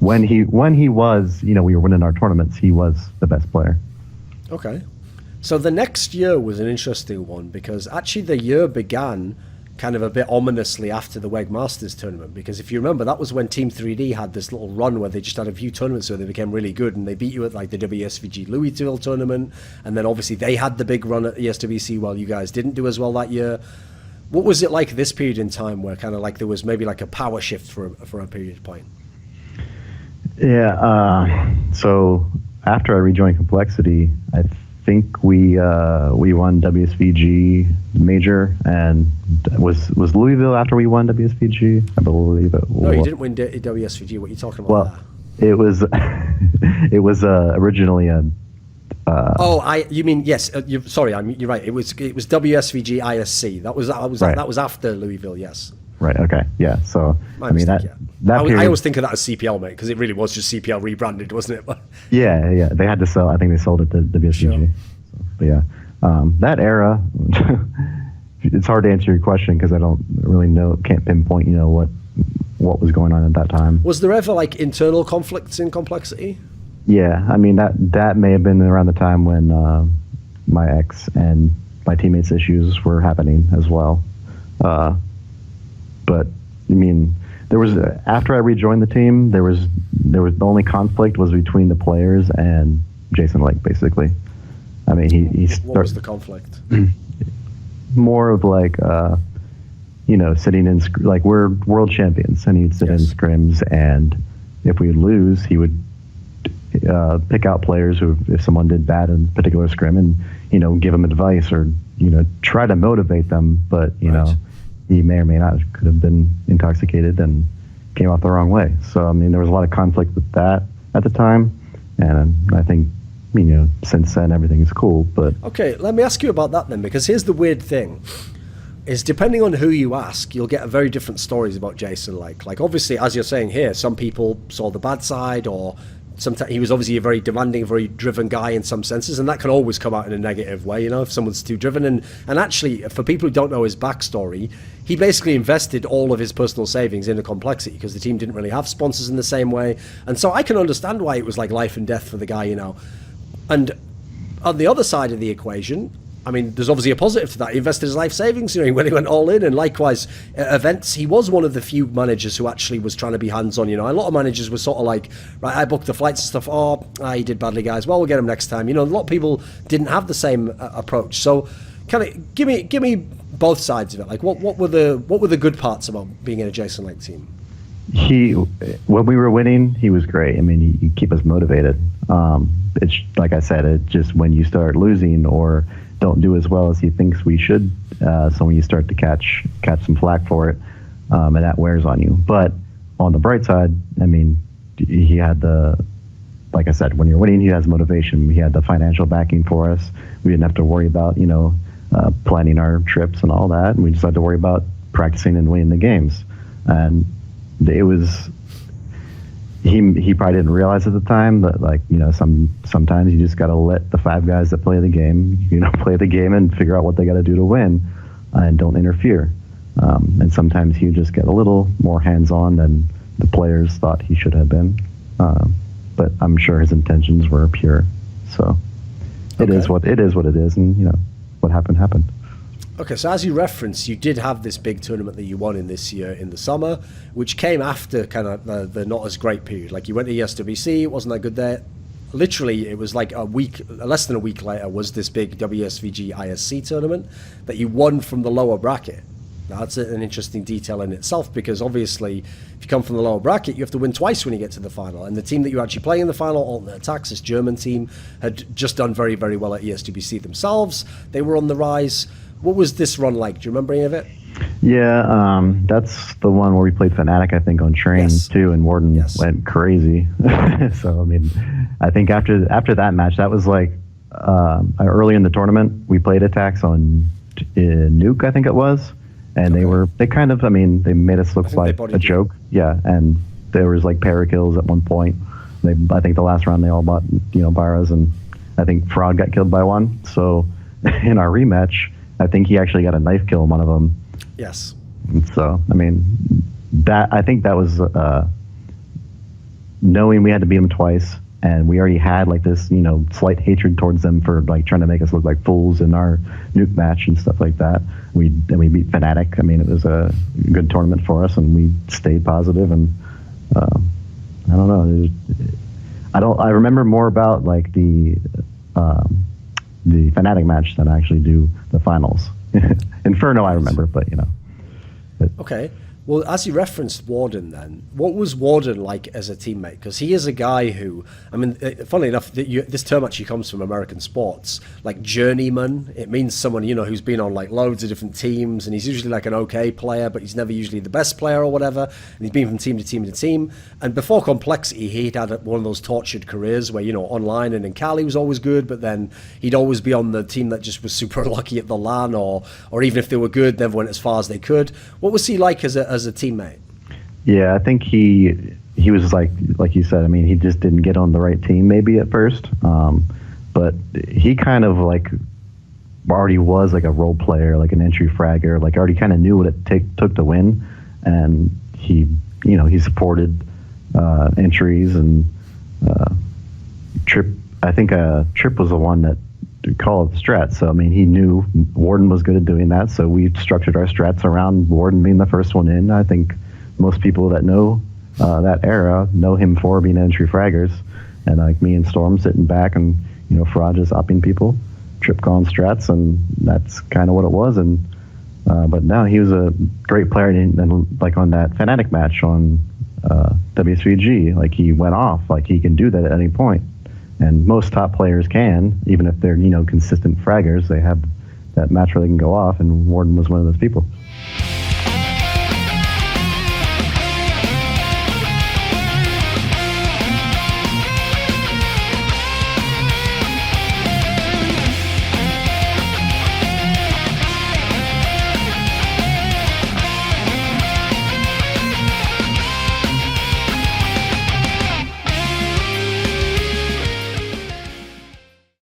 when he was, we were winning our tournaments, he was the best player. Okay. So the next year was an interesting one because actually the year began kind of a bit ominously after the WEG Masters tournament, because if you remember, that was when Team 3D had this little run where they just had a few tournaments where they became really good, and they beat you at like the WSVG Louisville tournament, and then obviously they had the big run at ESWC while you guys didn't do as well that year. What was it like this period in time where kind of like there was maybe like a power shift for a period of time? Yeah, so after I rejoined Complexity, I think we won WSVG Major, and was Louisville after we won WSVG? I believe it. No, you didn't win WSVG. What are you talking about? Well, it was originally a. You mean yes? You're right. It was WSVG ISC. That was right. That was after Louisville. Yes. Right. Okay. Yeah. So My mistake, that I always think of that as CPL, mate, because it really was just CPL rebranded, wasn't it? Yeah. They had to sell. I think they sold it to WSVG. Sure. So, but yeah, that era. It's hard to answer your question because I don't really know. Can't pinpoint. What was going on at that time. Was there ever like internal conflicts in Complexity? Yeah. I mean that may have been around the time when my ex and my teammates' issues were happening as well. But I mean, there was after I rejoined the team, there was the only conflict was between the players and Jason Lake, basically. I mean, what was the conflict? More of like, sitting in like we're world champions, and he'd sit in scrims, and if we lose, he would pick out players who, if someone did bad in a particular scrim, and give them advice or try to motivate them, but he may or may not could have been intoxicated and came off the wrong way. So, I mean, there was a lot of conflict with that at the time. And I think, since then, everything is cool. But okay, let me ask you about that then, because here's the weird thing. Is depending on who you ask, you'll get very different stories about Jason Lake. Like, obviously, as you're saying here, some people saw the bad side, or sometimes he was obviously a very demanding, very driven guy in some senses, and that can always come out in a negative way, if someone's too driven. And actually, for people who don't know his backstory, he basically invested all of his personal savings into Complexity because the team didn't really have sponsors in the same way. And so I can understand why it was like life and death for the guy, And on the other side of the equation, I mean, there's obviously a positive to that. He invested his life savings, when he went all in, and likewise, events. He was one of the few managers who actually was trying to be hands-on. A lot of managers were sort of like, right, I booked the flights and stuff. Oh, he did badly, guys. Well, we'll get him next time. A lot of people didn't have the same approach. So, kind of give me both sides of it. Like, what were the good parts about being in a Jason Lake team? When we were winning, he was great. I mean, he keep us motivated. It's like I said, it's just when you start losing or don't do as well as he thinks we should. So when you start to catch some flack for it, and that wears on you. But on the bright side, I mean, he had like I said, when you're winning, he has motivation. He had the financial backing for us. We didn't have to worry about, planning our trips and all that. And we just had to worry about practicing and winning the games. And it was, he probably didn't realize at the time that, like, sometimes you just got to let the five guys that play the game, play the game and figure out what they got to do to win, and don't interfere. And sometimes he would just get a little more hands-on than the players thought he should have been. But I'm sure his intentions were pure. So it is what it is. And, what happened. Okay, so as you referenced, you did have this big tournament that you won in this year in the summer, which came after kind of the not as great period. Like, you went to ESWC, it wasn't that good there. Literally, it was like less than a week later was this big WSVG ISC tournament that you won from the lower bracket. Now, that's an interesting detail in itself, because obviously, if you come from the lower bracket, you have to win twice when you get to the final. And the team that you actually play in the final, Alternate Attacks, this German team, had just done very, very well at ESWC themselves. They were on the rise. What was this run like? Do you remember any of it? Yeah, that's the one where we played Fnatic, I think, on train too, and Warden went crazy. So, I mean, I think after that match, that was like early in the tournament, we played Attacks on Nuke, I think it was. And they kind of, I mean, they made us look like a joke. Yeah, and there was like para-kills at one point. I think the last round they all bought, Byras, and I think Fraud got killed by one. So in our rematch, I think he actually got a knife kill on one of them. Yes. And so, I mean, I think that was knowing we had to beat them twice, and we already had like this, slight hatred towards them for like trying to make us look like fools in our nuke match and stuff like that. We beat Fnatic. I mean, it was a good tournament for us, and we stayed positive. And I don't know. I remember more about like the Fnatic match than I actually do the finals. Inferno, I remember, but Okay. Well, as you referenced Warden then, what was Warden like as a teammate? Because he is a guy who, I mean, funnily enough, this term actually comes from American sports, like journeyman. It means someone, who's been on like loads of different teams, and he's usually like an okay player, but he's never usually the best player or whatever. And he's been from team to team to team. And before Complexity, he'd had one of those tortured careers where, online and in Cali was always good, but then he'd always be on the team that just was super lucky at the LAN, or even if they were good, never went as far as they could. What was he like as a teammate? Yeah, I think he was like you said. I mean, he just didn't get on the right team maybe at first, but he kind of like already was like a role player, like an entry fragger, like already kind of knew what it took to win, and he supported entries and Trip. I think Trip was the one that called the strats. So I mean, he knew Warden was good at doing that. So we structured our strats around Warden being the first one in. I think most people that know that era know him for being entry fraggers, and like me and Storm sitting back and Faraj just upping people, Trip calling strats, and that's kind of what it was. And but no, he was a great player, and like on that Fnatic match on WSVG, like he went off, like he can do that at any point. And most top players can, even if they're consistent fraggers, they have that match where they can go off, and Warden was one of those people.